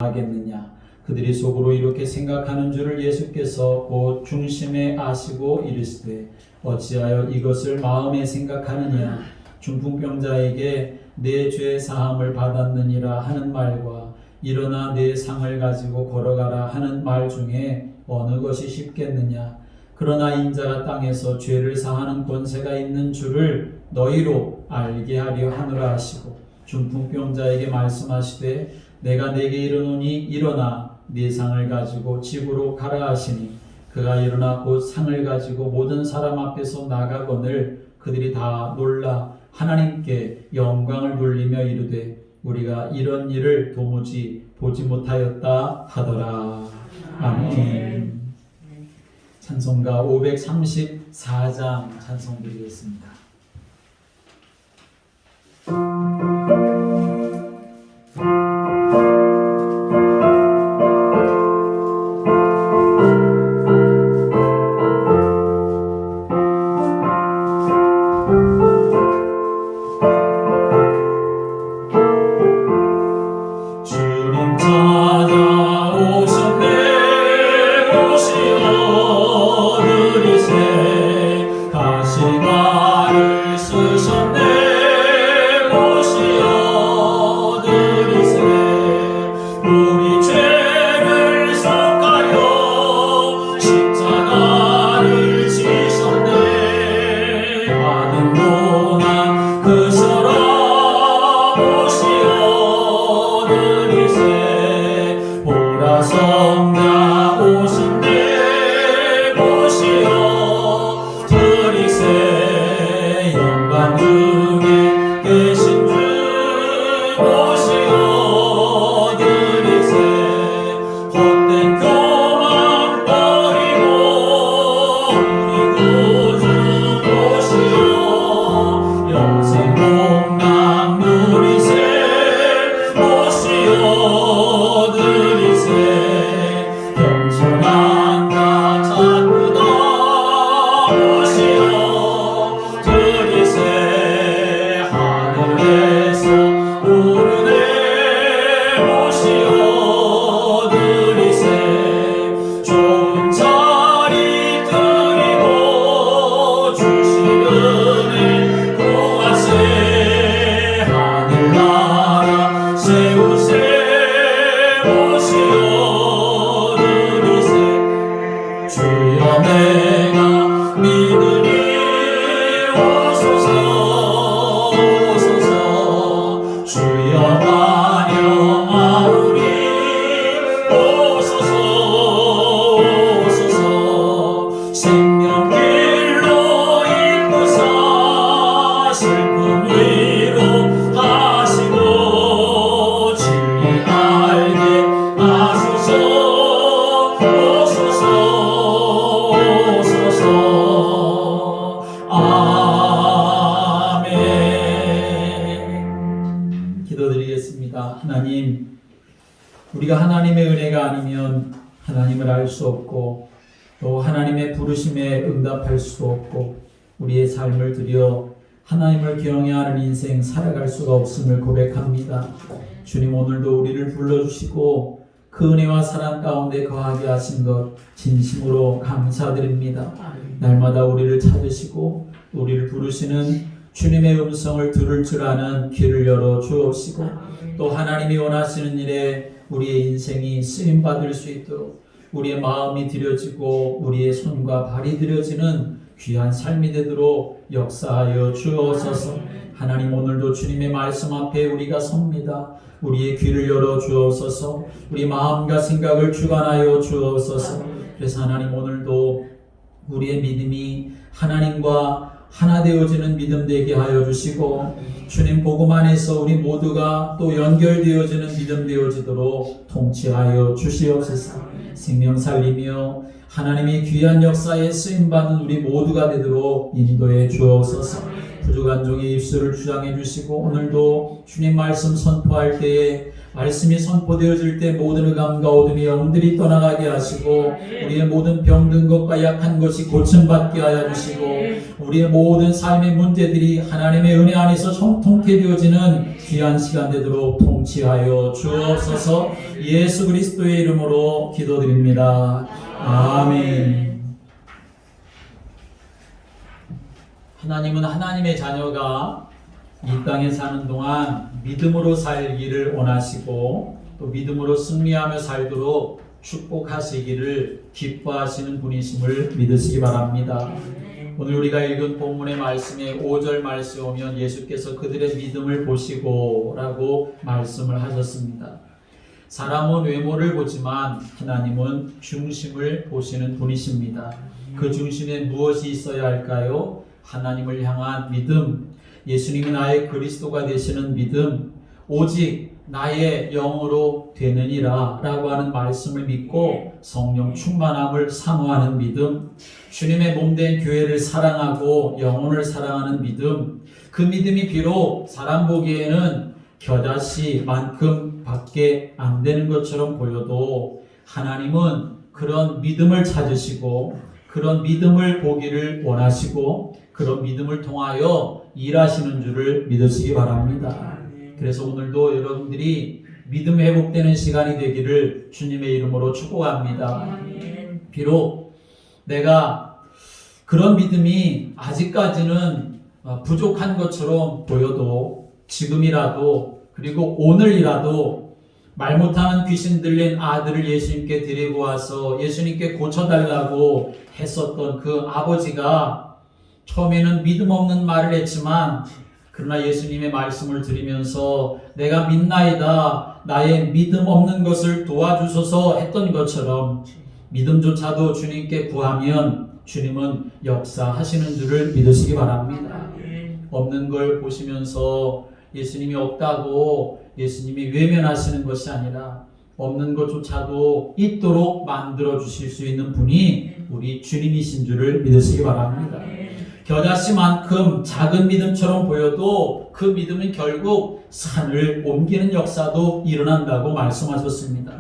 하겠느냐. 그들이 속으로 이렇게 생각하는 줄을 예수께서 곧 중심에 아시고 이르시되 어찌하여 이것을 마음에 생각하느냐. 중풍병자에게 내 죄 사함을 받았느니라 하는 말과 일어나 내 상을 가지고 걸어가라 하는 말 중에 어느 것이 쉽겠느냐. 그러나 인자가 땅에서 죄를 사하는 권세가 있는 줄을 너희로 알게 하려 하노라 하시고 중풍병자에게 말씀하시되 내가 네게 이르노니 일어나 네 상을 가지고 집으로 가라 하시니 그가 일어나 곧 상을 가지고 모든 사람 앞에서 나가거늘 그들이 다 놀라 하나님께 영광을 돌리며 이르되 우리가 이런 일을 도무지 보지 못하였다 하더라. 아멘. 찬송가 534장 찬송 드리겠습니다. 하나님, 우리가 하나님의 은혜가 아니면 하나님을 알 수 없고 또 하나님의 부르심에 응답할 수도 없고 우리의 삶을 들여 하나님을 경외하는 인생 살아갈 수가 없음을 고백합니다. 주님, 오늘도 우리를 불러주시고 그 은혜와 사랑 가운데 거하게 하신 것 진심으로 감사드립니다. 날마다 우리를 찾으시고 우리를 부르시는 주님의 음성을 들을 줄 아는 귀를 열어 주옵시고 또 하나님이 원하시는 일에 우리의 인생이 쓰임받을 수 있도록 우리의 마음이 드려지고 우리의 손과 발이 드려지는 귀한 삶이 되도록 역사하여 주옵소서. 하나님, 오늘도 주님의 말씀 앞에 우리가 섭니다. 우리의 귀를 열어 주옵소서. 우리 마음과 생각을 주관하여 주옵소서. 그래서 하나님, 오늘도 우리의 믿음이 하나님과 하나 되어지는 믿음 되게 하여 주시고 주님 복음 안에서 우리 모두가 또 연결되어지는 믿음 되어지도록 통치하여 주시옵소서. 생명 살리며 하나님의 귀한 역사에 쓰임받는 우리 모두가 되도록 인도해 주옵소서. 부족한 종의 입술을 주장해 주시고 오늘도 주님 말씀 선포할 때에 말씀이 선포되어질 때 모든 흑암과 어둠의 영들이 떠나가게 하시고 우리의 모든 병든 것과 약한 것이 고침받게 하여 주시고 우리의 모든 삶의 문제들이 하나님의 은혜 안에서 형통케 되어지는 귀한 시간 되도록 통치하여 주옵소서. 예수 그리스도의 이름으로 기도드립니다. 아멘. 하나님은 하나님의 자녀가 이 땅에 사는 동안 믿음으로 살기를 원하시고 또 믿음으로 승리하며 살도록 축복하시기를 기뻐하시는 분이심을 믿으시기 바랍니다. 오늘 우리가 읽은 본문의 말씀에 5절 말씀에 오면 예수께서 그들의 믿음을 보시고 라고 말씀을 하셨습니다. 사람은 외모를 보지만 하나님은 중심을 보시는 분이십니다. 그 중심에 무엇이 있어야 할까요? 하나님을 향한 믿음, 예수님이 나의 그리스도가 되시는 믿음, 오직 나의 영으로 되느니라 라고 하는 말씀을 믿고 성령 충만함을 사모하는 믿음, 주님의 몸된 교회를 사랑하고 영혼을 사랑하는 믿음, 그 믿음이 비록 사람 보기에는 겨자씨만큼 밖에 안 되는 것처럼 보여도 하나님은 그런 믿음을 찾으시고 그런 믿음을 보기를 원하시고 그런 믿음을 통하여 일하시는 줄을 믿으시기 바랍니다. 그래서 오늘도 여러분들이 믿음 회복되는 시간이 되기를 주님의 이름으로 축복합니다. 비록 내가 그런 믿음이 아직까지는 부족한 것처럼 보여도 지금이라도 그리고 오늘이라도 말 못하는 귀신 들린 아들을 예수님께 데리고 와서 예수님께 고쳐달라고 했었던 그 아버지가 처음에는 믿음 없는 말을 했지만 그러나 예수님의 말씀을 들으면서 내가 믿나이다 나의 믿음 없는 것을 도와주소서 했던 것처럼 믿음조차도 주님께 구하면 주님은 역사하시는 줄을 믿으시기 바랍니다. 없는 걸 보시면서 예수님이 없다고 예수님이 외면하시는 것이 아니라 없는 것조차도 있도록 만들어 주실 수 있는 분이 우리 주님이신 줄을 믿으시기 바랍니다. 겨자씨만큼 작은 믿음처럼 보여도 그 믿음은 결국 산을 옮기는 역사도 일어난다고 말씀하셨습니다.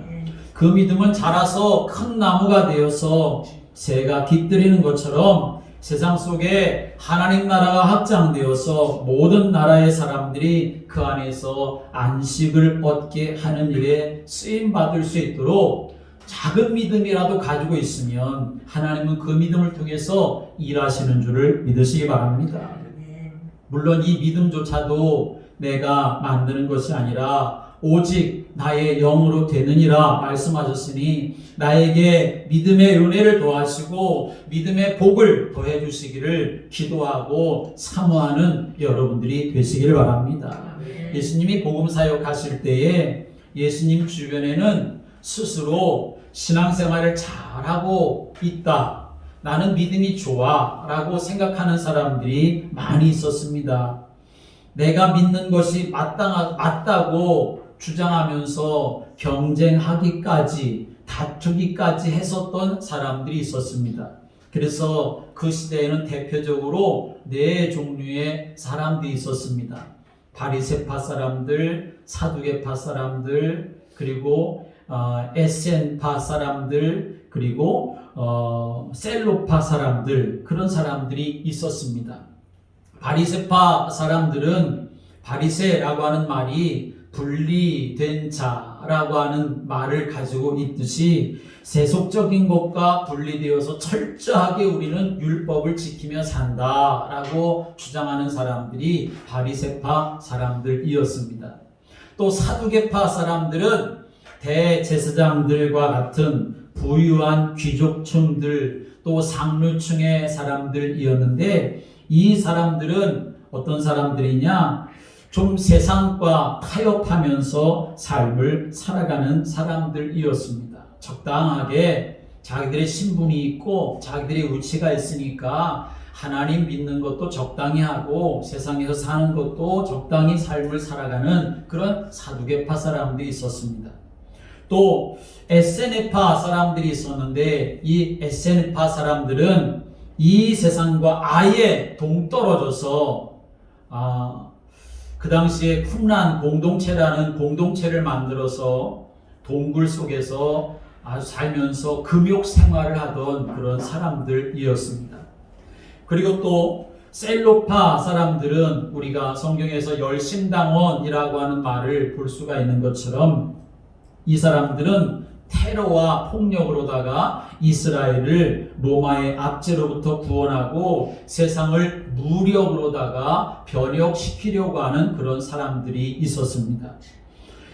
그 믿음은 자라서 큰 나무가 되어서 새가 깃들이는 것처럼 세상 속에 하나님 나라가 확장되어서 모든 나라의 사람들이 그 안에서 안식을 얻게 하는 일에 쓰임받을 수 있도록 작은 믿음이라도 가지고 있으면 하나님은 그 믿음을 통해서 일하시는 줄을 믿으시기 바랍니다. 물론 이 믿음조차도 내가 만드는 것이 아니라 오직 나의 영으로 되느니라 말씀하셨으니 나에게 믿음의 은혜를 더하시고 믿음의 복을 더해 주시기를 기도하고 사모하는 여러분들이 되시기를 바랍니다. 예수님이 복음 사역하실 때에 예수님 주변에는 스스로 신앙생활을 잘하고 있다, 나는 믿음이 좋아 라고 생각하는 사람들이 많이 있었습니다. 내가 믿는 것이 맞다고 주장하면서 경쟁하기까지 다투기까지 했었던 사람들이 있었습니다. 그래서 그 시대에는 대표적으로 네 종류의 사람들이 있었습니다. 바리새파 사람들, 사두개파 사람들, 그리고 에센파 사람들, 그리고 셀로파 사람들, 그런 사람들이 있었습니다. 바리새파 사람들은 바리새라고 하는 말이 분리된 자라고 하는 말을 가지고 있듯이 세속적인 것과 분리되어서 철저하게 우리는 율법을 지키며 산다라고 주장하는 사람들이 바리새파 사람들이었습니다. 또 사두개파 사람들은 대제사장들과 같은 부유한 귀족층들 또 상류층의 사람들이었는데 이 사람들은 어떤 사람들이냐? 좀 세상과 타협하면서 삶을 살아가는 사람들이었습니다. 적당하게 자기들의 신분이 있고 자기들의 위치가 있으니까 하나님 믿는 것도 적당히 하고 세상에서 사는 것도 적당히 삶을 살아가는 그런 사두개파 사람들이 있었습니다. 또 에세네파 사람들이 있었는데 이 에세네파 사람들은 이 세상과 아예 동떨어져서 그 당시에 쿰란 공동체라는 공동체를 만들어서 동굴 속에서 아주 살면서 금욕 생활을 하던 그런 사람들이었습니다. 그리고 또 셀로파 사람들은 우리가 성경에서 열심당원이라고 하는 말을 볼 수가 있는 것처럼 이 사람들은 테러와 폭력으로다가 이스라엘을 로마의 압제로부터 구원하고 세상을 무력으로다가 변혁시키려고 하는 그런 사람들이 있었습니다.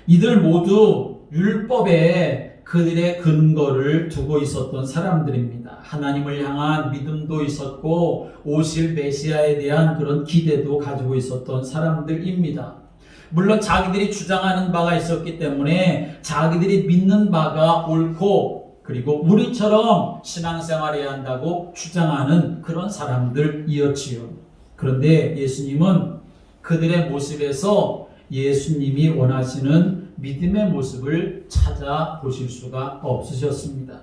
이들 모두 율법에 그들의 근거를 두고 있었던 사람들입니다. 하나님을 향한 믿음도 있었고 오실 메시아에 대한 그런 기대도 가지고 있었던 사람들입니다. 물론 자기들이 주장하는 바가 있었기 때문에 자기들이 믿는 바가 옳고 그리고 우리처럼 신앙생활해야 한다고 주장하는 그런 사람들이었지요. 그런데 예수님은 그들의 모습에서 예수님이 원하시는 믿음의 모습을 찾아보실 수가 없으셨습니다.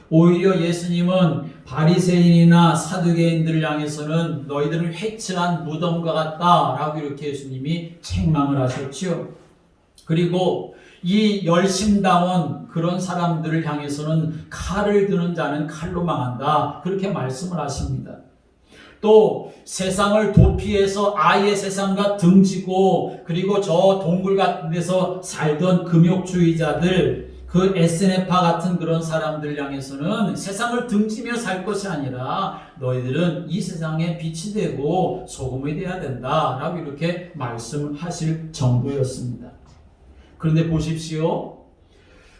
오히려 예수님은 바리새인이나 사두개인들을 향해서는 너희들은 회칠한 무덤과 같다라고 이렇게 예수님이 책망을 하셨지요. 그리고 이 열심당원 그런 사람들을 향해서는 칼을 드는 자는 칼로 망한다 그렇게 말씀을 하십니다. 또 세상을 도피해서 아예 세상과 등지고 그리고 저 동굴 같은 데서 살던 금욕주의자들 그 에스네파 같은 그런 사람들 향해서는 세상을 등지며 살 것이 아니라 너희들은 이 세상에 빛이 되고 소금이 되어야 된다라고 이렇게 말씀하실 정도였습니다. 그런데 보십시오.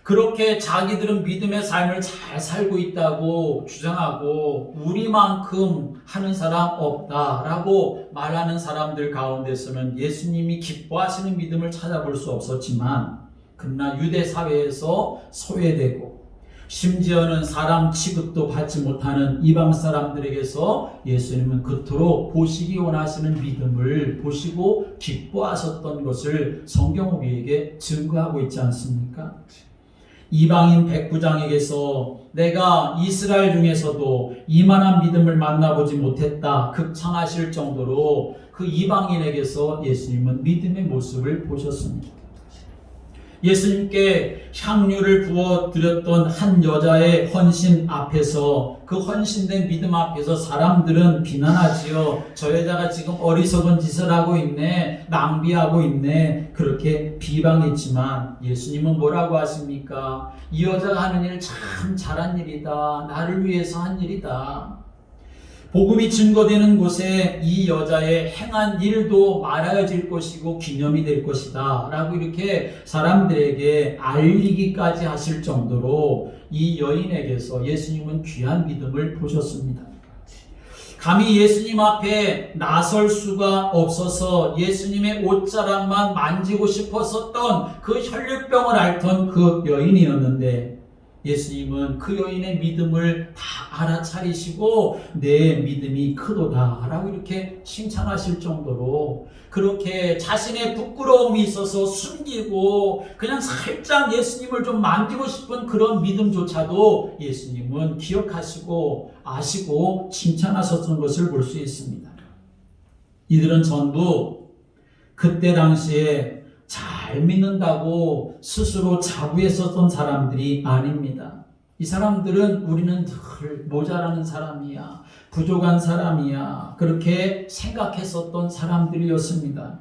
그렇게 자기들은 믿음의 삶을 잘 살고 있다고 주장하고 우리만큼 하는 사람 없다라고 말하는 사람들 가운데서는 예수님이 기뻐하시는 믿음을 찾아볼 수 없었지만 그러나 유대 사회에서 소외되고 심지어는 사람 취급도 받지 못하는 이방 사람들에게서 예수님은 그토록 보시기 원하시는 믿음을 보시고 기뻐하셨던 것을 성경 우리에게 증거하고 있지 않습니까? 이방인 백부장에게서 내가 이스라엘 중에서도 이만한 믿음을 만나보지 못했다 극찬하실 정도로 그 이방인에게서 예수님은 믿음의 모습을 보셨습니다. 예수님께 향유를 부어드렸던 한 여자의 헌신 앞에서 그 헌신된 믿음 앞에서 사람들은 비난하지요. 저 여자가 지금 어리석은 짓을 하고 있네, 낭비하고 있네, 그렇게 비방했지만 예수님은 뭐라고 하십니까? 이 여자가 하는 일 참 잘한 일이다, 나를 위해서 한 일이다. 복음이 증거되는 곳에 이 여자의 행한 일도 말하여질 것이고 기념이 될 것이다 라고 이렇게 사람들에게 알리기까지 하실 정도로 이 여인에게서 예수님은 귀한 믿음을 보셨습니다. 감히 예수님 앞에 나설 수가 없어서 예수님의 옷자락만 만지고 싶었었던 그 혈류병을 앓던 그 여인이었는데 예수님은 그 여인의 믿음을 다 알아차리시고 내 믿음이 크도다 라고 이렇게 칭찬하실 정도로 그렇게 자신의 부끄러움이 있어서 숨기고 그냥 살짝 예수님을 좀 만지고 싶은 그런 믿음조차도 예수님은 기억하시고 아시고 칭찬하셨던 것을 볼 수 있습니다. 이들은 전부 그때 당시에 잘 믿는다고 스스로 자부했었던 사람들이 아닙니다. 이 사람들은 우리는 늘 모자라는 사람이야, 부족한 사람이야 그렇게 생각했었던 사람들이었습니다.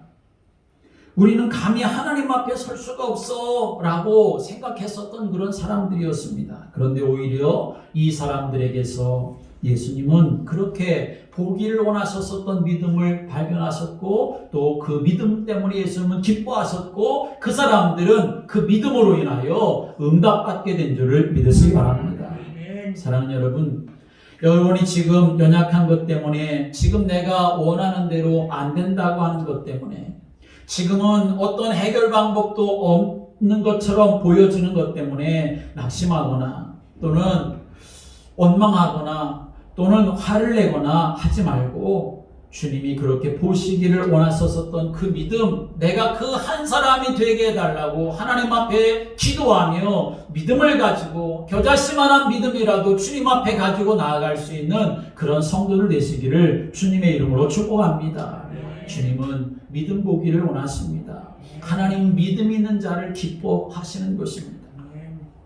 우리는 감히 하나님 앞에 설 수가 없어 라고 생각했었던 그런 사람들이었습니다. 그런데 오히려 이 사람들에게서 예수님은 그렇게 보기를 원하셨었던 믿음을 발견하셨고 또 그 믿음 때문에 예수님은 기뻐하셨고 그 사람들은 그 믿음으로 인하여 응답받게 된 줄을 믿으시기 바랍니다. 사랑하는 여러분, 여러분이 지금 연약한 것 때문에 지금 내가 원하는 대로 안 된다고 하는 것 때문에 지금은 어떤 해결 방법도 없는 것처럼 보여지는 것 때문에 낙심하거나 또는 원망하거나 또는 화를 내거나 하지 말고 주님이 그렇게 보시기를 원하셨었던 그 믿음, 내가 그 한 사람이 되게 해달라고 하나님 앞에 기도하며 믿음을 가지고 겨자씨만한 믿음이라도 주님 앞에 가지고 나아갈 수 있는 그런 성도들 되시기를 주님의 이름으로 축복합니다. 주님은 믿음 보기를 원하십니다. 하나님은 믿음 있는 자를 기뻐하시는 것입니다.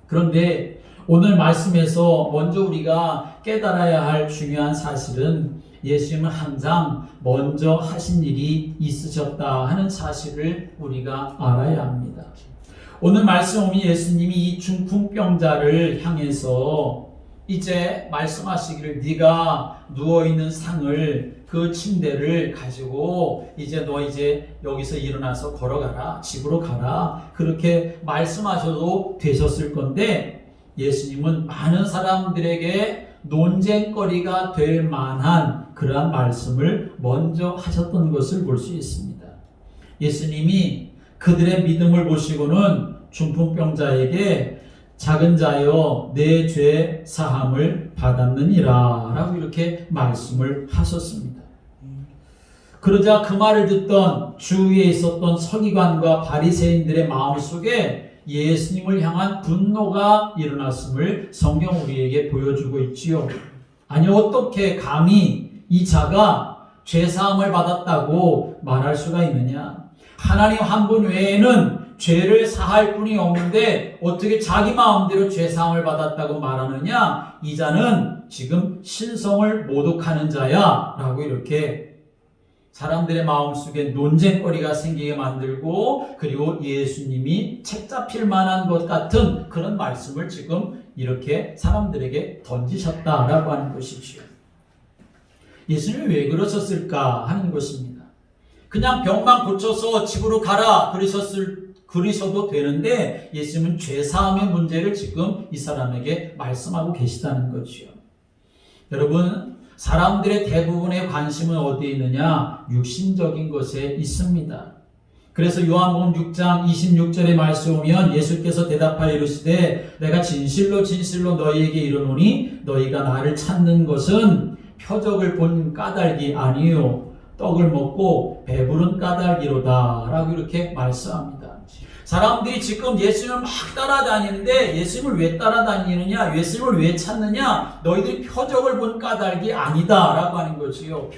그런데 오늘 말씀에서 먼저 우리가 깨달아야 할 중요한 사실은 예수님은 항상 먼저 하신 일이 있으셨다 하는 사실을 우리가 알아야 합니다. 오늘 말씀 보면 예수님이 이 중풍병자를 향해서 이제 말씀하시기를 네가 누워있는 상을 그 침대를 가지고 너 이제 여기서 일어나서 걸어가라, 집으로 가라, 그렇게 말씀하셔도 되셨을 건데 예수님은 많은 사람들에게 논쟁거리가 될 만한 그러한 말씀을 먼저 하셨던 것을 볼 수 있습니다. 예수님이 그들의 믿음을 보시고는 중풍병자에게 작은 자여 내 죄 사함을 받았느니라 라고 이렇게 말씀을 하셨습니다. 그러자 그 말을 듣던 주위에 있었던 서기관과 바리새인들의 마음속에 예수님을 향한 분노가 일어났음을 성경 우리에게 보여주고 있지요. 아니 어떻게 감히 이 자가 죄사함을 받았다고 말할 수가 있느냐? 하나님 한 분 외에는 죄를 사할 분이 없는데 어떻게 자기 마음대로 죄사함을 받았다고 말하느냐? 이 자는 지금 신성을 모독하는 자야 라고 이렇게 사람들의 마음속에 논쟁거리가 생기게 만들고 그리고 예수님이 책잡힐 만한 것 같은 그런 말씀을 지금 이렇게 사람들에게 던지셨다라고 하는 것이지요. 예수님이 왜 그러셨을까 하는 것입니다. 그냥 병만 고쳐서 집으로 가라 그러셔도 되는데 예수님은 죄사함의 문제를 지금 이 사람에게 말씀하고 계시다는 거지요. 여러분, 사람들의 대부분의 관심은 어디에 있느냐? 육신적인 것에 있습니다. 그래서 요한복음 6장 26절의 말씀 보면 예수께서 대답하여 이르시되 내가 진실로 진실로 너희에게 이르노니 너희가 나를 찾는 것은 표적을 본 까닭이 아니요 떡을 먹고 배부른 까닭이로다 라고 이렇게 말씀합니다. 사람들이 지금 예수님을 막 따라다니는데 예수님을 왜 따라다니느냐? 예수님을 왜 찾느냐? 너희들이 표적을 본 까닭이 아니다 라고 하는 거지요.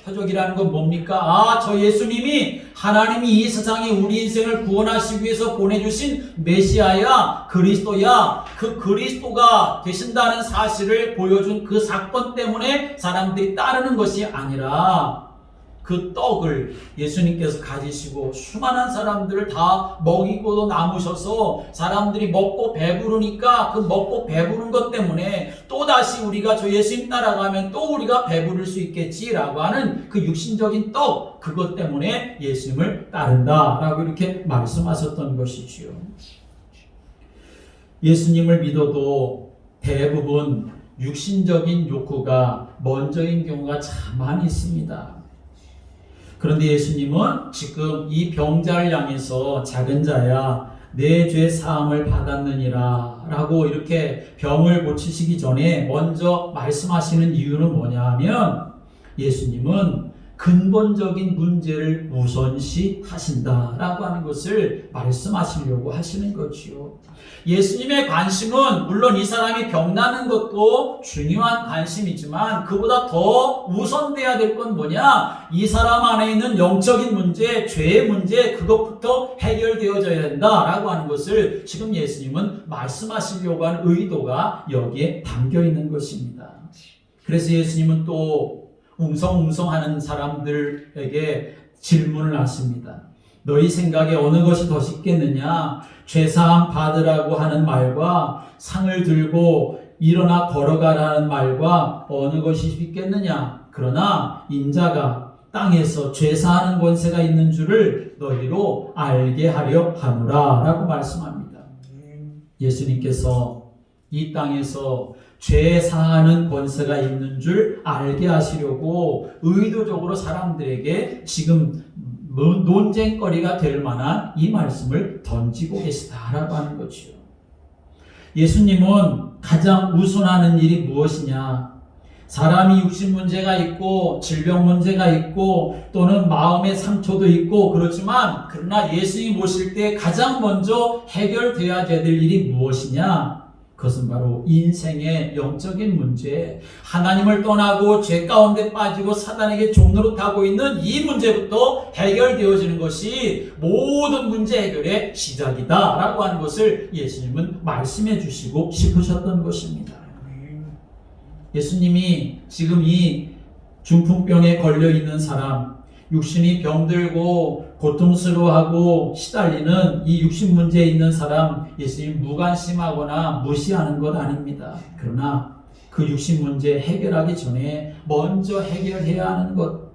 표적이라는 건 뭡니까? 저 예수님이 하나님이 이 세상에 우리 인생을 구원하시기 위해서 보내주신 메시아야, 그리스도야. 그 그리스도가 되신다는 사실을 보여준 그 사건 때문에 사람들이 따르는 것이 아니라 그 떡을 예수님께서 가지시고 수많은 사람들을 다 먹이고도 남으셔서 사람들이 먹고 배부르니까 그 먹고 배부른 것 때문에 또다시 우리가 저 예수님 따라가면 또 우리가 배부를 수 있겠지라고 하는 그 육신적인 떡, 그것 때문에 예수님을 따른다라고 이렇게 말씀하셨던 것이지요. 예수님을 믿어도 대부분 육신적인 욕구가 먼저인 경우가 참 많이 있습니다. 그런데 예수님은 지금 이 병자를 향해서 작은 자야 내 죄 사함을 받았느니라 라고 이렇게 병을 고치시기 전에 먼저 말씀하시는 이유는 뭐냐 하면 예수님은 근본적인 문제를 우선시 하신다라고 하는 것을 말씀하시려고 하시는 거지요. 예수님의 관심은 물론 이 사람이 병나는 것도 중요한 관심이지만 그보다 더 우선돼야 될 건 뭐냐? 이 사람 안에 있는 영적인 문제, 죄의 문제, 그것부터 해결되어져야 된다라고 하는 것을 지금 예수님은 말씀하시려고 하는 의도가 여기에 담겨 있는 것입니다. 그래서 예수님은 또 웅성웅성하는 사람들에게 질문을 하십니다. 너희 생각에 어느 것이 더 쉽겠느냐? 죄사함 받으라고 하는 말과 상을 들고 일어나 걸어가라는 말과 어느 것이 쉽겠느냐? 그러나 인자가 땅에서 죄사하는 권세가 있는 줄을 너희로 알게 하려 하노라 라고 말씀합니다. 예수님께서 이 땅에서 죄사하는 권세가 있는 줄 알게 하시려고 의도적으로 사람들에게 지금 논쟁거리가 될 만한 이 말씀을 던지고 계시다라고 하는 거지요. 예수님은 가장 우선하는 일이 무엇이냐? 사람이 육신 문제가 있고 질병 문제가 있고 또는 마음의 상처도 있고 그렇지만 그러나 예수님이 모실 때 가장 먼저 해결되어야 될 일이 무엇이냐? 그것은 바로 인생의 영적인 문제, 하나님을 떠나고 죄 가운데 빠지고 사단에게 종노릇하고 있는 이 문제부터 해결되어지는 것이 모든 문제 해결의 시작이다라고 하는 것을 예수님은 말씀해 주시고 싶으셨던 것입니다. 예수님이 지금 이 중풍병에 걸려 있는 사람, 육신이 병들고 고통스러워하고 시달리는 이 육신 문제에 있는 사람, 예수님 무관심하거나 무시하는 것 아닙니다. 그러나 그 육신 문제 해결하기 전에 먼저 해결해야 하는 것,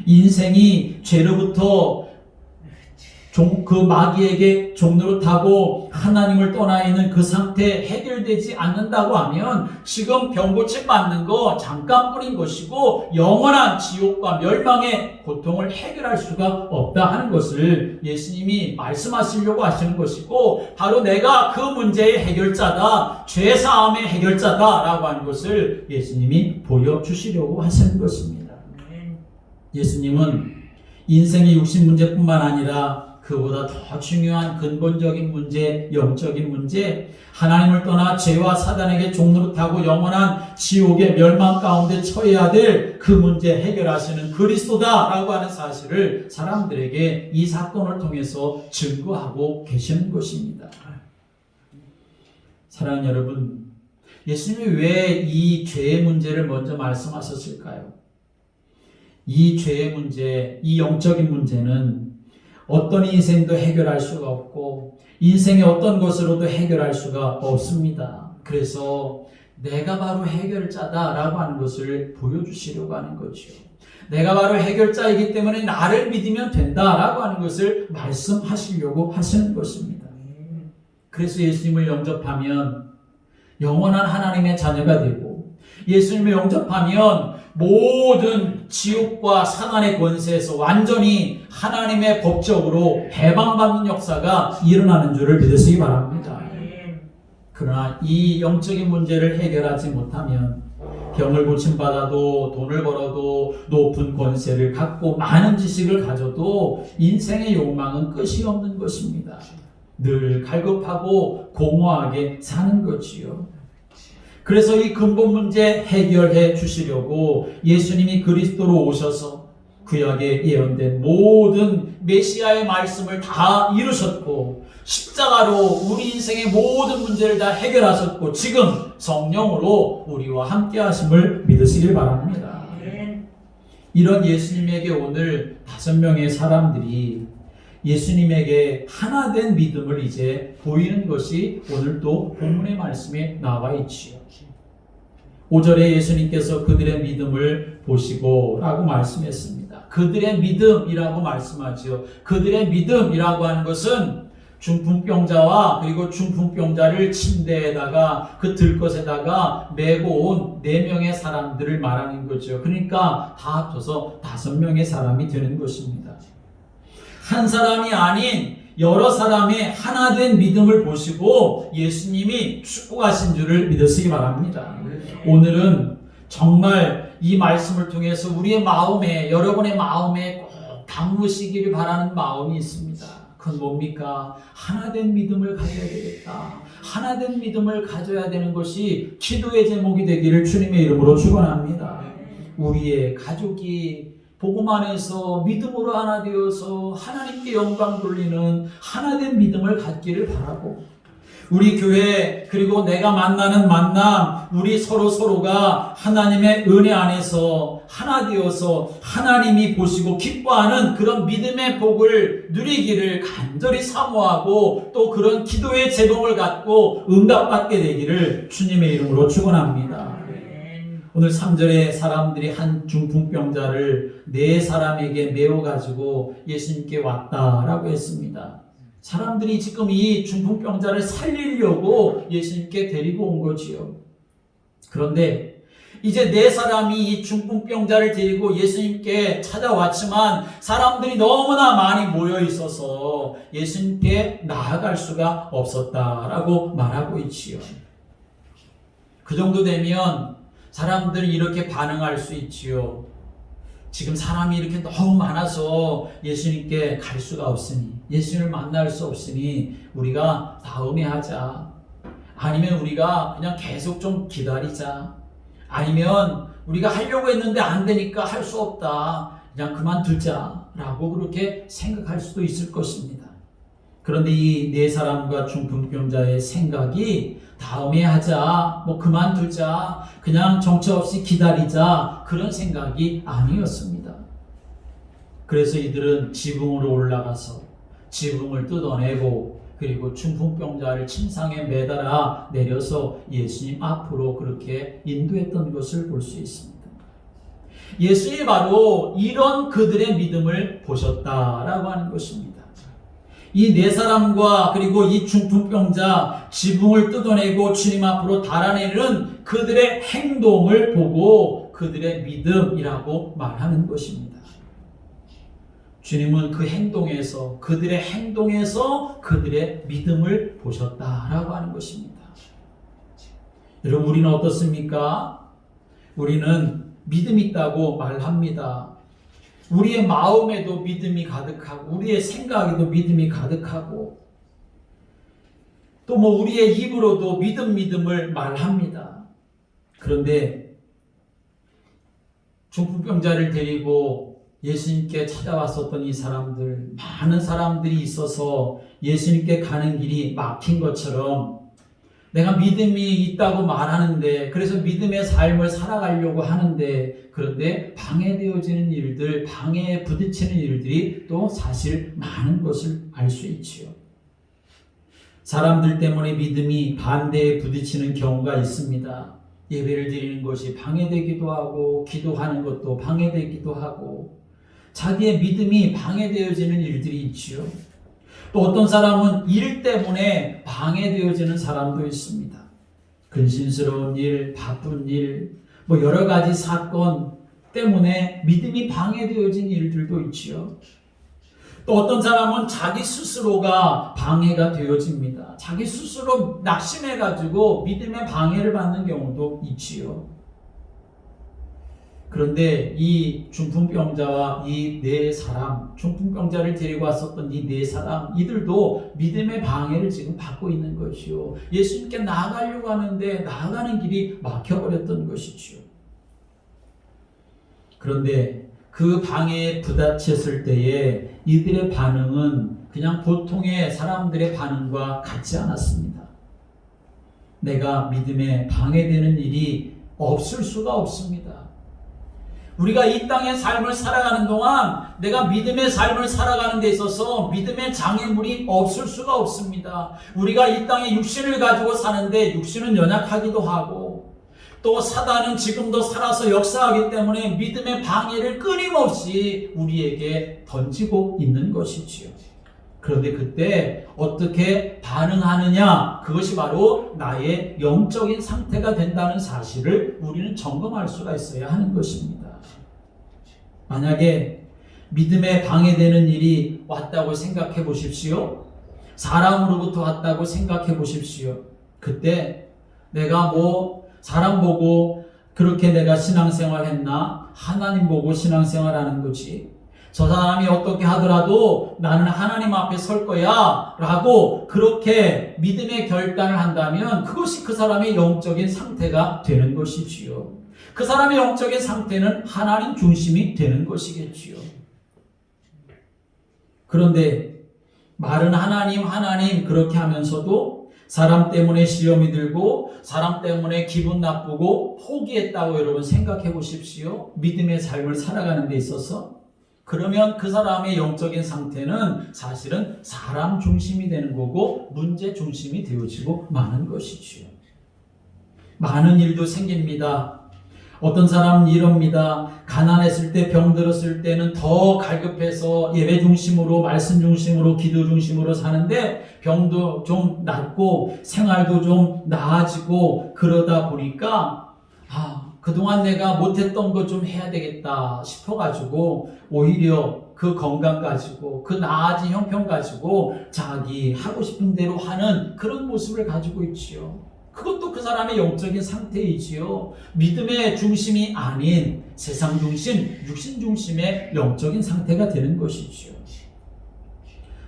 인생이 죄로부터 그 마귀에게 종노릇하고 하나님을 떠나 있는 그 상태 해결되지 않는다고 하면 지금 병고침 맞는 거 잠깐뿐인 것이고 영원한 지옥과 멸망의 고통을 해결할 수가 없다 하는 것을 예수님이 말씀하시려고 하시는 것이고, 바로 내가 그 문제의 해결자다, 죄사함의 해결자다라고 하는 것을 예수님이 보여주시려고 하시는 것입니다. 예수님은 인생의 육신 문제뿐만 아니라 그보다 더 중요한 근본적인 문제, 영적인 문제, 하나님을 떠나 죄와 사단에게 종노릇하고 영원한 지옥의 멸망 가운데 처해야 될 그 문제 해결하시는 그리스도다라고 하는 사실을 사람들에게 이 사건을 통해서 증거하고 계시는 것입니다. 사랑하는 여러분, 예수님이 왜 이 죄의 문제를 먼저 말씀하셨을까요? 이 죄의 문제, 이 영적인 문제는 어떤 인생도 해결할 수가 없고 인생의 어떤 것으로도 해결할 수가 없습니다. 그래서 내가 바로 해결자다라고 하는 것을 보여주시려고 하는 거죠. 내가 바로 해결자이기 때문에 나를 믿으면 된다라고 하는 것을 말씀하시려고 하시는 것입니다. 그래서 예수님을 영접하면 영원한 하나님의 자녀가 되고, 예수님을 영접하면 모든 지옥과 사단의 권세에서 완전히 하나님의 법적으로 해방받는 역사가 일어나는 줄을 믿으시기 바랍니다. 그러나 이 영적인 문제를 해결하지 못하면 병을 고침받아도 돈을 벌어도 높은 권세를 갖고 많은 지식을 가져도 인생의 욕망은 끝이 없는 것입니다. 늘 갈급하고 공허하게 사는 거지요. 그래서 이 근본 문제 해결해 주시려고 예수님이 그리스도로 오셔서 구약에 예언된 모든 메시아의 말씀을 다 이루셨고, 십자가로 우리 인생의 모든 문제를 다 해결하셨고, 지금 성령으로 우리와 함께 하심을 믿으시길 바랍니다. 이런 예수님에게 오늘 5명의 사람들이 예수님에게 하나 된 믿음을 이제 보이는 것이 오늘 또 본문의 말씀에 나와 있지요. 5절에 예수님께서 그들의 믿음을 보시고 라고 말씀했습니다. 그들의 믿음이라고 말씀하지요. 그들의 믿음이라고 하는 것은 중풍병자와 그리고 중풍병자를 침대에다가 그 들것에다가 메고 온 4명의 사람들을 말하는 거죠. 그러니까 다 합쳐서 5명의 사람이 되는 것입니다. 한 사람이 아닌 여러 사람의 하나된 믿음을 보시고 예수님이 축복하신 줄을 믿으시기 바랍니다. 오늘은 정말 이 말씀을 통해서 우리의 마음에, 여러분의 마음에 꼭 담으시기를 바라는 마음이 있습니다. 그건 뭡니까? 하나된 믿음을 가져야 되겠다. 하나된 믿음을 가져야 되는 것이 기도의 제목이 되기를 주님의 이름으로 축원합니다. 우리의 가족이 복음 안에서 믿음으로 하나 되어서 하나님께 영광 돌리는 하나된 믿음을 갖기를 바라고, 우리 교회 그리고 내가 만나는 만남, 우리 서로가 하나님의 은혜 안에서 하나 되어서 하나님이 보시고 기뻐하는 그런 믿음의 복을 누리기를 간절히 사모하고, 또 그런 기도의 제목을 갖고 응답받게 되기를 주님의 이름으로 축원합니다. 오늘 3절에 사람들이 한 중풍병자를 4사람에게 메워가지고 예수님께 왔다라고 했습니다. 사람들이 지금 이 중풍병자를 살리려고 예수님께 데리고 온 거지요. 그런데 이제 4사람이 이 중풍병자를 데리고 예수님께 찾아왔지만 사람들이 너무나 많이 모여 있어서 예수님께 나아갈 수가 없었다라고 말하고 있지요. 그 정도 되면 사람들이 이렇게 반응할 수 있지요. 지금 사람이 이렇게 너무 많아서 예수님께 갈 수가 없으니, 예수님을 만날 수 없으니 우리가 다음에 하자. 아니면 우리가 그냥 계속 좀 기다리자. 아니면 우리가 하려고 했는데 안 되니까 할 수 없다. 그냥 그만두자. 라고 그렇게 생각할 수도 있을 것입니다. 그런데 이 네 사람과 중풍병자의 생각이 다음에 하자, 뭐 그만두자, 그냥 정처 없이 기다리자, 그런 생각이 아니었습니다. 그래서 이들은 지붕으로 올라가서 지붕을 뜯어내고 그리고 중풍병자를 침상에 매달아 내려서 예수님 앞으로 그렇게 인도했던 것을 볼 수 있습니다. 예수님이 바로 이런 그들의 믿음을 보셨다라고 하는 것입니다. 이 네 사람과 그리고 이 중풍병자 지붕을 뜯어내고 주님 앞으로 달아내는 그들의 행동을 보고 그들의 믿음이라고 말하는 것입니다. 주님은 그 행동에서 그들의 행동에서 그들의 믿음을 보셨다라고 하는 것입니다. 여러분, 우리는 어떻습니까? 우리는 믿음 있다고 말합니다. 우리의 마음에도 믿음이 가득하고 우리의 생각에도 믿음이 가득하고 또 뭐 우리의 입으로도 믿음을 말합니다. 그런데 중풍병자를 데리고 예수님께 찾아왔었던 이 사람들, 많은 사람들이 있어서 예수님께 가는 길이 막힌 것처럼 내가 믿음이 있다고 말하는데, 그래서 믿음의 삶을 살아가려고 하는데, 그런데 방해되어지는 일들, 방해에 부딪히는 일들이 또 사실 많은 것을 알 수 있지요. 사람들 때문에 믿음이 반대에 부딪히는 경우가 있습니다. 예배를 드리는 것이 방해되기도 하고, 기도하는 것도 방해되기도 하고, 자기의 믿음이 방해되어지는 일들이 있지요. 또 어떤 사람은 일 때문에 방해되어지는 사람도 있습니다. 근심스러운 일, 바쁜 일, 뭐 여러 가지 사건 때문에 믿음이 방해되어진 일들도 있지요. 또 어떤 사람은 자기 스스로가 방해가 되어집니다. 자기 스스로 낙심해가지고 믿음의 방해를 받는 경우도 있지요. 그런데 이 중풍병자와 이 네 사람, 중풍병자를 데리고 왔었던 이 네 사람, 이들도 믿음의 방해를 지금 받고 있는 것이요. 예수님께 나아가려고 하는데 나아가는 길이 막혀버렸던 것이지요. 그런데 그 방해에 부딪혔을 때에 이들의 반응은 그냥 보통의 사람들의 반응과 같지 않았습니다. 내가 믿음에 방해되는 일이 없을 수가 없습니다. 우리가 이 땅의 삶을 살아가는 동안 내가 믿음의 삶을 살아가는 데 있어서 믿음의 장애물이 없을 수가 없습니다. 우리가 이 땅에 육신을 가지고 사는데 육신은 연약하기도 하고 또 사단은 지금도 살아서 역사하기 때문에 믿음의 방해를 끊임없이 우리에게 던지고 있는 것이지요. 그런데 그때 어떻게 반응하느냐, 그것이 바로 나의 영적인 상태가 된다는 사실을 우리는 점검할 수가 있어야 하는 것입니다. 만약에 믿음에 방해되는 일이 왔다고 생각해 보십시오. 사람으로부터 왔다고 생각해 보십시오. 그때 내가 뭐 사람 보고 그렇게 내가 신앙생활 했나? 하나님 보고 신앙생활 하는 거지. 저 사람이 어떻게 하더라도 나는 하나님 앞에 설 거야 라고 그렇게 믿음의 결단을 한다면 그것이 그 사람의 영적인 상태가 되는 것이지요. 그 사람의 영적인 상태는 하나님 중심이 되는 것이겠지요. 그런데 말은 하나님 그렇게 하면서도 사람 때문에 시험이 들고 사람 때문에 기분 나쁘고 포기했다고 여러분 생각해 보십시오. 믿음의 삶을 살아가는 데 있어서 그러면 그 사람의 영적인 상태는 사실은 사람 중심이 되는 거고 문제 중심이 되어지고 마는 것이지요. 많은 일도 생깁니다. 어떤 사람은 이럽니다. 가난했을 때, 병들었을 때는 더 갈급해서 예배 중심으로, 말씀 중심으로, 기도 중심으로 사는데 병도 좀 낫고 생활도 좀 나아지고 그러다 보니까 그동안 내가 못했던 거 좀 해야 되겠다 싶어가지고 오히려 그 건강 가지고 그 나아진 형편 가지고 자기 하고 싶은 대로 하는 그런 모습을 가지고 있지요. 그것도 그 사람의 영적인 상태이지요. 믿음의 중심이 아닌 세상 중심, 육신 중심의 영적인 상태가 되는 것이지요.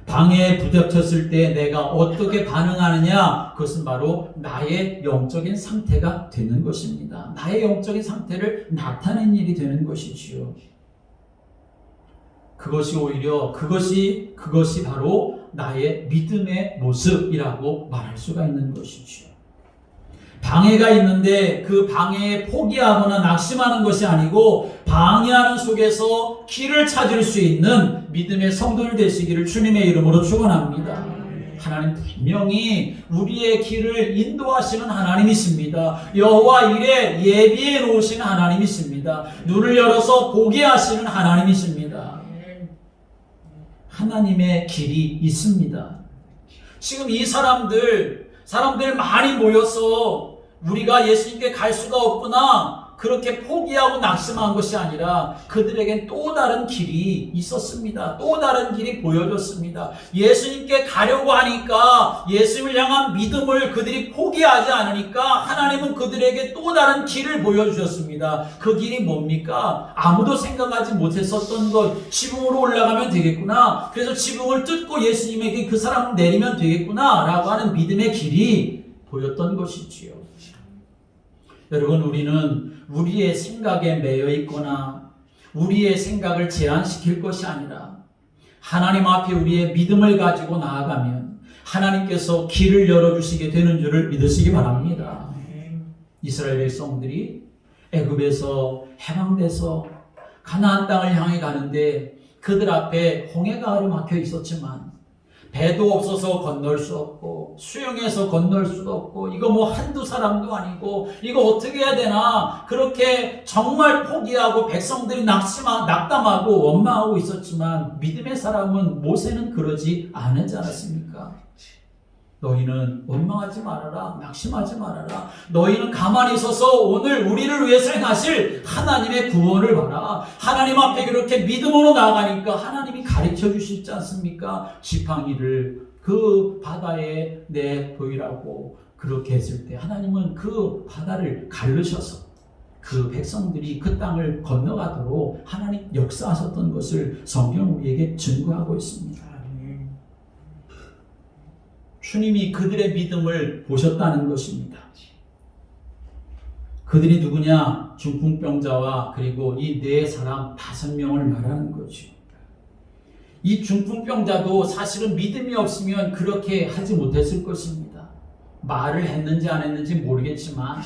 방해에 부닥쳤을 때 내가 어떻게 반응하느냐, 그것은 바로 나의 영적인 상태가 되는 것입니다. 나의 영적인 상태를 나타내는 일이 되는 것이지요. 그것이 오히려 그것이 바로 나의 믿음의 모습이라고 말할 수가 있는 것이지요. 방해가 있는데 그 방해에 포기하거나 낙심하는 것이 아니고 방해하는 속에서 길을 찾을 수 있는 믿음의 성도들 되시기를 주님의 이름으로 축원합니다. 하나님 분명히 우리의 길을 인도하시는 하나님이십니다. 여호와 이레 예비해 놓으신 하나님이십니다. 눈을 열어서 보게 하시는 하나님이십니다. 하나님의 길이 있습니다. 지금 이 사람들 많이 모여서 우리가 예수님께 갈 수가 없구나 그렇게 포기하고 낙심한 것이 아니라 그들에겐 또 다른 길이 있었습니다. 또 다른 길이 보여졌습니다. 예수님께 가려고 하니까 예수님을 향한 믿음을 그들이 포기하지 않으니까 하나님은 그들에게 또 다른 길을 보여주셨습니다. 그 길이 뭡니까? 아무도 생각하지 못했었던 것, 지붕으로 올라가면 되겠구나. 그래서 지붕을 뜯고 예수님에게 그 사람을 내리면 되겠구나 라고 하는 믿음의 길이 보였던 것이지요. 여러분, 우리는 우리의 생각에 매여 있거나 우리의 생각을 제한시킬 것이 아니라 하나님 앞에 우리의 믿음을 가지고 나아가면 하나님께서 길을 열어주시게 되는 줄을 믿으시기 바랍니다. 이스라엘 백성들이 애굽에서 해방돼서 가나안 땅을 향해 가는데 그들 앞에 홍해가 가로막혀 있었지만 배도 없어서 건널 수 없고 수영해서 건널 수도 없고 이거 뭐 한두 사람도 아니고 이거 어떻게 해야 되나 그렇게 정말 포기하고 백성들이 낙담하고 원망하고 있었지만 믿음의 사람은 모세는 그러지 않지 않았습니까? 너희는 원망하지 말아라. 낙심하지 말아라. 너희는 가만히 서서 오늘 우리를 위해서 행하실 하나님의 구원을 봐라. 하나님 앞에 그렇게 믿음으로 나아가니까 하나님이 가르쳐 주시지 않습니까? 지팡이를 그 바다에 내보이라고 그렇게 했을 때 하나님은 그 바다를 가르셔서 그 백성들이 그 땅을 건너가도록 하나님 역사하셨던 것을 성경 우리에게 증거하고 있습니다. 주님이 그들의 믿음을 보셨다는 것입니다. 그들이 누구냐? 중풍병자와 그리고 이 네 사람 5명을 말하는 거죠. 이 중풍병자도 사실은 믿음이 없으면 그렇게 하지 못했을 것입니다. 말을 했는지 안 했는지 모르겠지만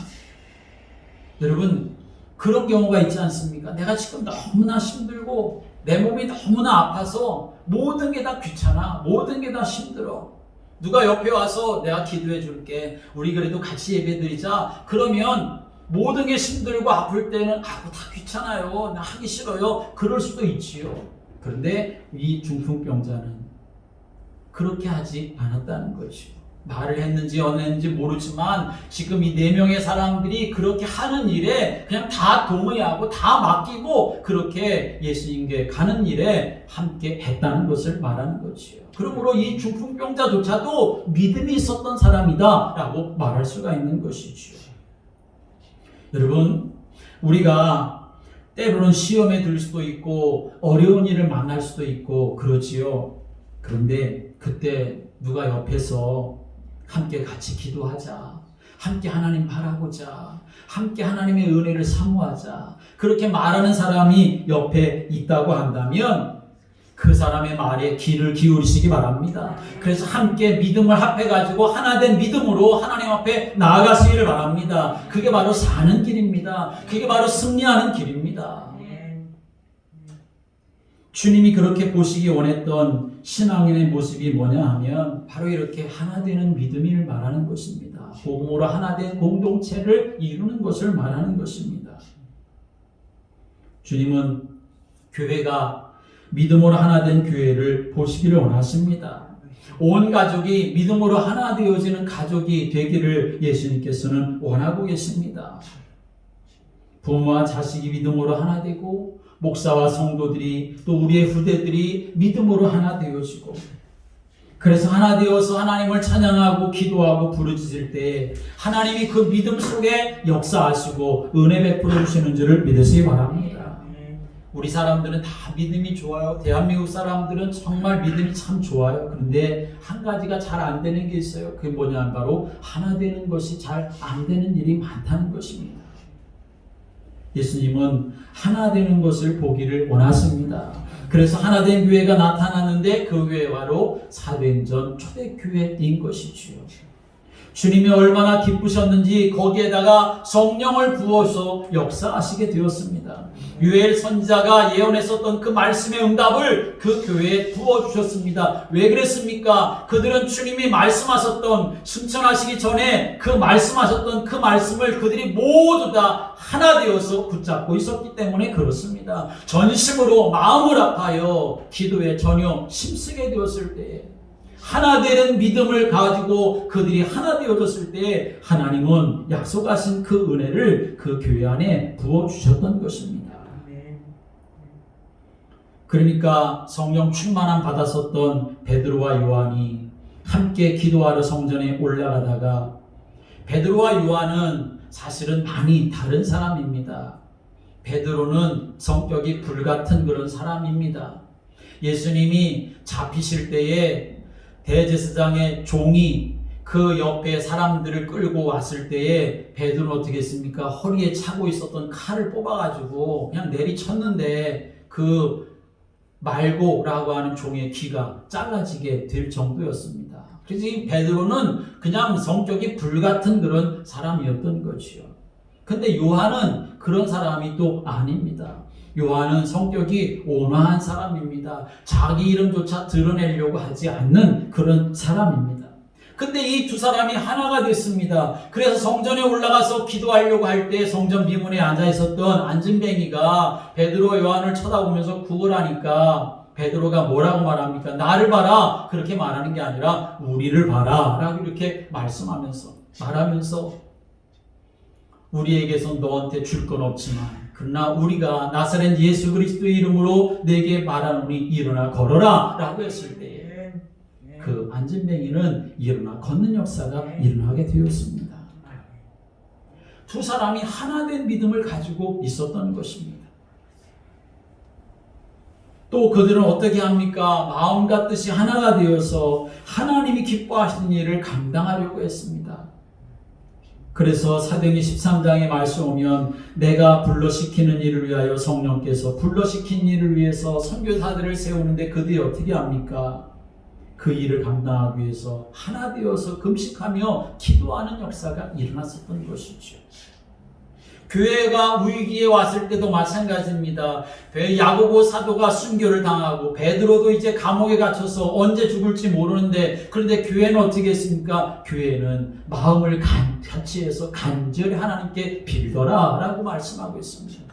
여러분 그런 경우가 있지 않습니까? 내가 지금 너무나 힘들고 내 몸이 너무나 아파서 모든 게 다 귀찮아. 모든 게 다 힘들어. 누가 옆에 와서 내가 기도해 줄게. 우리 그래도 같이 예배 드리자. 그러면 모든 게 힘들고 아플 때는 다 귀찮아요. 나 하기 싫어요. 그럴 수도 있지요. 그런데 이 중풍병자는 그렇게 하지 않았다는 거죠. 말을 했는지 안 했는지 모르지만 지금 이 4명의 사람들이 그렇게 하는 일에 그냥 다 동의하고 다 맡기고 그렇게 예수님께 가는 일에 함께 했다는 것을 말하는 것이에요. 그러므로 이 중풍병자조차도 믿음이 있었던 사람이다 라고 말할 수가 있는 것이죠. 여러분, 우리가 때로는 시험에 들 수도 있고 어려운 일을 만날 수도 있고 그렇지요. 그런데 그때 누가 옆에서 함께 같이 기도하자, 함께 하나님 바라보자, 함께 하나님의 은혜를 사모하자 그렇게 말하는 사람이 옆에 있다고 한다면 그 사람의 말에 귀를 기울이시기 바랍니다. 그래서 함께 믿음을 합해가지고 하나된 믿음으로 하나님 앞에 나아가시기를 바랍니다. 그게 바로 사는 길입니다. 그게 바로 승리하는 길입니다. 주님이 그렇게 보시기 원했던 신앙인의 모습이 뭐냐 하면 바로 이렇게 하나 되는 믿음을 말하는 것입니다. 복음으로 하나 된 공동체를 이루는 것을 말하는 것입니다. 주님은 교회가 믿음으로 하나 된 교회를 보시기를 원하십니다. 온 가족이 믿음으로 하나 되어지는 가족이 되기를 예수님께서는 원하고 계십니다. 부모와 자식이 믿음으로 하나 되고 목사와 성도들이 또 우리의 후대들이 믿음으로 하나 되어지고 그래서 하나 되어서 하나님을 찬양하고 기도하고 부르짖을 때 하나님이 그 믿음 속에 역사하시고 은혜 베풀어 주시는 줄을 믿으시기 바랍니다. 우리 사람들은 다 믿음이 좋아요. 대한민국 사람들은 정말 믿음이 참 좋아요. 그런데 한 가지가 잘 안 되는 게 있어요. 그게 뭐냐? 바로 하나 되는 것이 잘 안 되는 일이 많다는 것입니다. 예수님은 하나 되는 것을 보기를 원하십니다. 그래서 하나 된 교회가 나타났는데 그 교회가 바로 사도행전 초대교회인 것이지요. 주님이 얼마나 기쁘셨는지 거기에다가 성령을 부어서 역사하시게 되었습니다. 요엘 선지자가 예언했었던 그 말씀의 응답을 그 교회에 부어주셨습니다. 왜 그랬습니까? 그들은 주님이 말씀하셨던, 승천하시기 전에 그 말씀하셨던 그 말씀을 그들이 모두 다 하나 되어서 붙잡고 있었기 때문에 그렇습니다. 전심으로 마음을 아파요 기도에 전혀 힘쓰게 되었을 때에, 하나 되는 믿음을 가지고 그들이 하나 되어졌을 때 하나님은 약속하신 그 은혜를 그 교회 안에 부어주셨던 것입니다. 그러니까 성령 충만함 받았었던 베드로와 요한이 함께 기도하러 성전에 올라가다가, 베드로와 요한은 사실은 많이 다른 사람입니다. 베드로는 성격이 불같은 그런 사람입니다. 예수님이 잡히실 때에 대제사장의 종이 그 옆에 사람들을 끌고 왔을 때에 베드로는 어떻게 했습니까? 허리에 차고 있었던 칼을 뽑아가지고 그냥 내리쳤는데 그 말고라고 하는 종의 귀가 잘라지게 될 정도였습니다. 그래서 이 베드로는 그냥 성격이 불같은 그런 사람이었던 것이요. 근데 요한은 그런 사람이 또 아닙니다. 요한은 성격이 온화한 사람입니다. 자기 이름조차 드러내려고 하지 않는 그런 사람입니다. 근데 이 두 사람이 하나가 됐습니다. 그래서 성전에 올라가서 기도하려고 할 때 성전 비문에 앉아 있었던 안진뱅이가 베드로 요한을 쳐다보면서 구걸하니까 베드로가 뭐라고 말합니까? 나를 봐라, 그렇게 말하는 게 아니라 우리를 봐라 라고 이렇게 말하면서 우리에게서 너한테 줄 건 없지만 그러나 우리가 나사렛 예수 그리스도의 이름으로 내게 말하노니 일어나 걸어라 라고 했을 때에 그 안진뱅이는 일어나 걷는 역사가 일어나게 되었습니다. 두 사람이 하나 된 믿음을 가지고 있었던 것입니다. 또 그들은 어떻게 합니까? 마음과 뜻이 하나가 되어서 하나님이 기뻐하시는 일을 감당하려고 했습니다. 그래서 사도행전 13장에 말씀 오면 내가 불러시키는 일을 위하여 성령께서 불러시킨 일을 위해서 선교사들을 세우는데 그들이 어떻게 합니까? 그 일을 감당하기 위해서 하나 되어서 금식하며 기도하는 역사가 일어났었던 것이죠. 교회가 위기에 왔을 때도 마찬가지입니다. 야고보 사도가 순교를 당하고 베드로도 이제 감옥에 갇혀서 언제 죽을지 모르는데, 그런데 교회는 어떻게 했습니까? 교회는 마음을 같이 해서 간절히 하나님께 빌더라 라고 말씀하고 있습니다.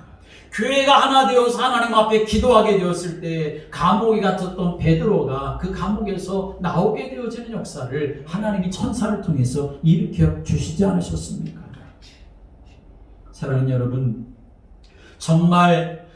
교회가 하나 되어서 하나님 앞에 기도하게 되었을 때 감옥에 갇혔던 베드로가 그 감옥에서 나오게 되어지는 역사를 하나님이 천사를 통해서 일으켜 주시지 않으셨습니까? 사랑하는 여러분, 정말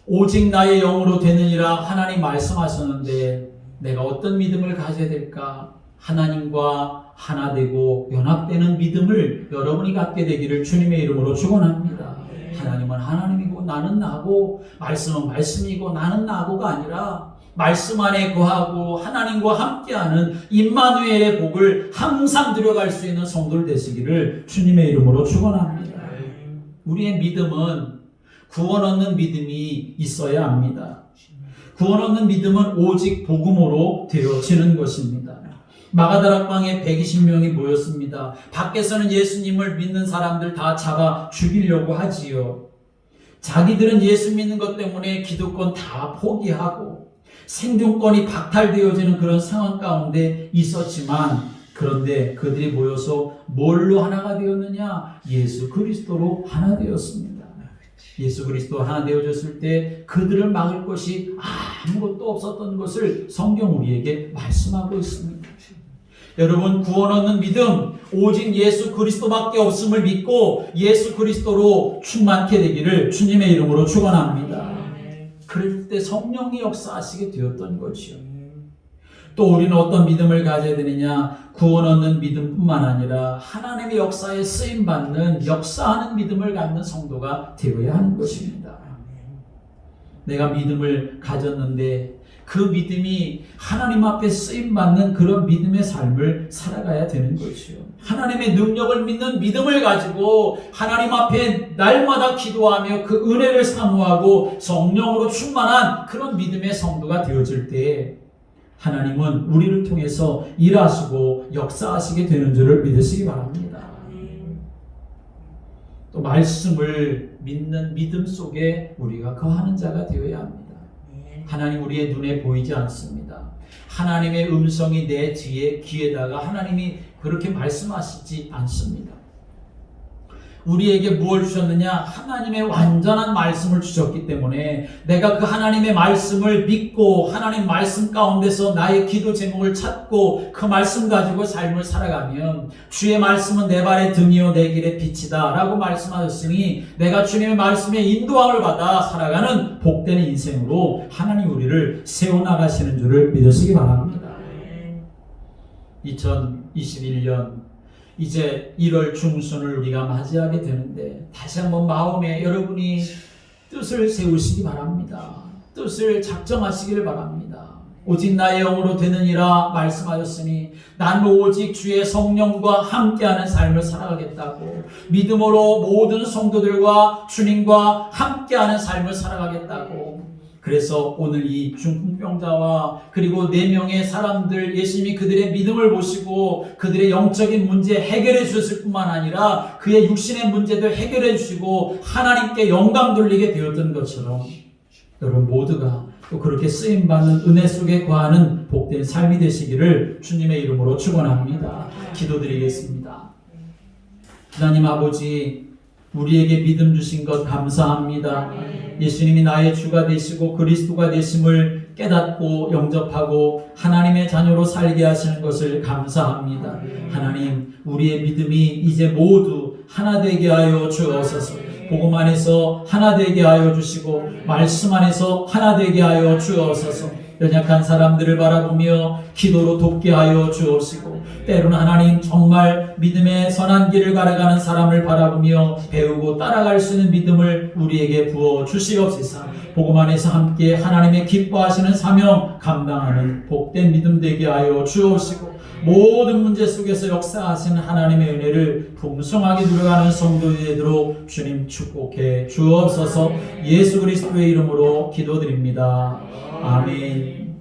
오직 나의 영으로 되느니라 하나님 말씀하셨는데 내가 어떤 믿음을 가져야 될까? 하나님과 하나 되고 연합되는 믿음을 여러분이 갖게 되기를 주님의 이름으로 축원합니다. 하나님은 하나님이고 나는 나고, 말씀은 말씀이고 나는 나고가 아니라 말씀 안에 거하고 하나님과 함께하는 임마누엘의 복을 항상 누려갈 수 있는 성도들 되시기를 주님의 이름으로 축원합니다. 우리의 믿음은 구원 얻는 믿음이 있어야 합니다. 구원 얻는 믿음은 오직 복음으로 되어지는 것입니다. 마가다락방에 120명이 모였습니다. 밖에서는 예수님을 믿는 사람들 다 잡아 죽이려고 하지요. 자기들은 예수 믿는 것 때문에 기득권 다 포기하고 생존권이 박탈되어지는 그런 상황 가운데 있었지만, 그런데 그들이 모여서 뭘로 하나가 되었느냐? 예수 그리스도로 하나 되었습니다. 예수 그리스도 하나 되어졌을 때 그들을 막을 것이 아무것도 없었던 것을 성경 우리에게 말씀하고 있습니다. 여러분, 구원 얻는 믿음 오직 예수 그리스도밖에 없음을 믿고 예수 그리스도로 충만케 되기를 주님의 이름으로 축원합니다. 그럴 때 성령이 역사하시게 되었던 것이요. 또 우리는 어떤 믿음을 가져야 되느냐? 구원 얻는 믿음뿐만 아니라 하나님의 역사에 쓰임받는 역사하는 믿음을 갖는 성도가 되어야 하는 것입니다. 내가 믿음을 가졌는데 그 믿음이 하나님 앞에 쓰임받는 그런 믿음의 삶을 살아가야 되는 것이요. 하나님의 능력을 믿는 믿음을 가지고 하나님 앞에 날마다 기도하며 그 은혜를 사모하고 성령으로 충만한 그런 믿음의 성도가 되어질 때 하나님은 우리를 통해서 일하시고 역사하시게 되는 줄을 믿으시기 바랍니다. 또 말씀을 믿는 믿음 속에 우리가 거하는 자가 되어야 합니다. 하나님 우리의 눈에 보이지 않습니다. 하나님의 음성이 내 귀에다가 하나님이 그렇게 말씀하시지 않습니다. 우리에게 무엇을 주셨느냐? 하나님의 완전한 말씀을 주셨기 때문에 내가 그 하나님의 말씀을 믿고 하나님 말씀 가운데서 나의 기도 제목을 찾고 그 말씀 가지고 삶을 살아가면 주의 말씀은 내 발의 등이요 내 길의 빛이다 라고 말씀하셨으니 내가 주님의 말씀에 인도함을 받아 살아가는 복된 인생으로 하나님 우리를 세워나가시는 줄을 믿으시기 바랍니다. 2021년 이제 1월 중순을 우리가 맞이하게 되는데 다시 한번 마음에 여러분이 뜻을 세우시기 바랍니다. 뜻을 작정하시기를 바랍니다. 오직 나의 영으로 되느니라 말씀하셨으니 난 오직 주의 성령과 함께하는 삶을 살아가겠다고, 믿음으로 모든 성도들과 주님과 함께하는 삶을 살아가겠다고. 그래서 오늘 이 중풍병자와 그리고 4명의 사람들 예수님이 그들의 믿음을 보시고 그들의 영적인 문제 해결해 주셨을 뿐만 아니라 그의 육신의 문제도 해결해 주시고 하나님께 영광 돌리게 되었던 것처럼 여러분 모두가 또 그렇게 쓰임받는 은혜 속에 거하는 복된 삶이 되시기를 주님의 이름으로 축원합니다. 기도드리겠습니다. 하나님 아버지, 우리에게 믿음 주신 것 감사합니다. 예수님이 나의 주가 되시고 그리스도가 되심을 깨닫고 영접하고 하나님의 자녀로 살게 하시는 것을 감사합니다. 하나님, 우리의 믿음이 이제 모두 하나 되게 하여 주옵소서. 복음 안에서 하나 되게 하여 주시고 말씀 안에서 하나 되게 하여 주옵소서. 연약한 사람들을 바라보며 기도로 돕게 하여 주옵시고 때로는 하나님 정말 믿음의 선한 길을 걸어가는 사람을 바라보며 배우고 따라갈 수 있는 믿음을 우리에게 부어 주시옵소서. 복음 안에서 함께 하나님의 기뻐하시는 사명 감당하는 복된 믿음 되게 하여 주옵시고 모든 문제 속에서 역사하시는 하나님의 은혜를 풍성하게 누려가는 성도들이 되도록 주님 축복해 주옵소서. 예수 그리스도의 이름으로 기도드립니다. 아멘.